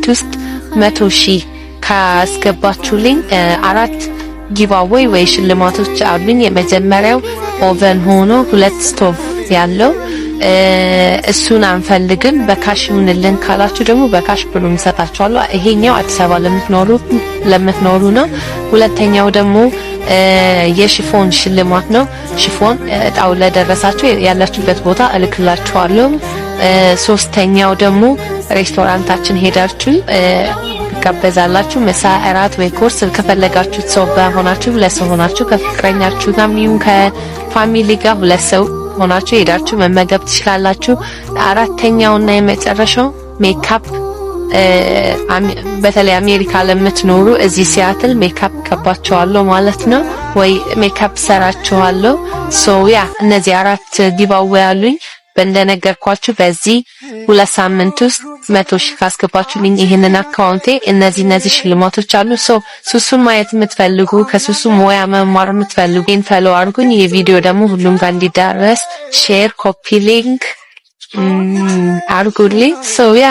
ውስጥ 100,000 ካስገባችሁልኝ 4 ጊቫዌይ ወይ ሽልማቶች አሉኝ። የመጀመሪያው ኦቨን ሆኖ 2 ስቶቭ ያለው እሱን አንፈልግም በካሽ ይሁንልን ካላችሁ ደግሞ በካሽ ብሩን እንሰጣችኋለሁ። ይሄኛው አዲስ አበባ ለምትኖሩ ነው። ሁለተኛው ደግሞ የሽፎን ሽልማት ነው። ሽፎን እጣው ለደረሳችሁ ያላችሁበት ቦታ እልክላችኋለሁ። ሶስተኛው ደግሞ ሬስቶራንታችን ሄዳችሁ ትጋበዛላችሁ። ምሳ፣ እራት ወይ ቁርስ ከፈለጋችሁ ሰው ጋር ሆናችሁ ለሰው ሆናችሁ ከፍቅረኛችሁ ጋር ምንም ከፋሚሊ ጋር ለሰው ሆናችሁ ሄዳችሁ መመገብ ትችላላችሁ። አራተኛውና የመጨረሻው ሜካፕ በተለይ አሜሪካ ለምትኖሩ እዚህ ሲያትል ሜካፕ ቀባችኋለሁ ማለት ነው ወይ ሜካፕ ሰራችኋለሁ። ያ እነዚህ 4 ጊቫዌይ አሉኝ። እንደነገርኳችሁ በዚህ 2 ሳምንት ውስጥ 100,000 ካስገባችሁልኝ ይሄንን አካውንቴ እነዚህ ሽልማቶች አሉ። ሱሱን ማየት የምትፈልጉ ከሱሱ ሞያ መማር የምትፈልጉ ፎሎ አድርጉኝ። የቪዲዮ ደግሞ ሁሉም ጋር እንዲዳረስ ሼር፣ ኮፒ ሊንክ አድርጉልኝ። ያ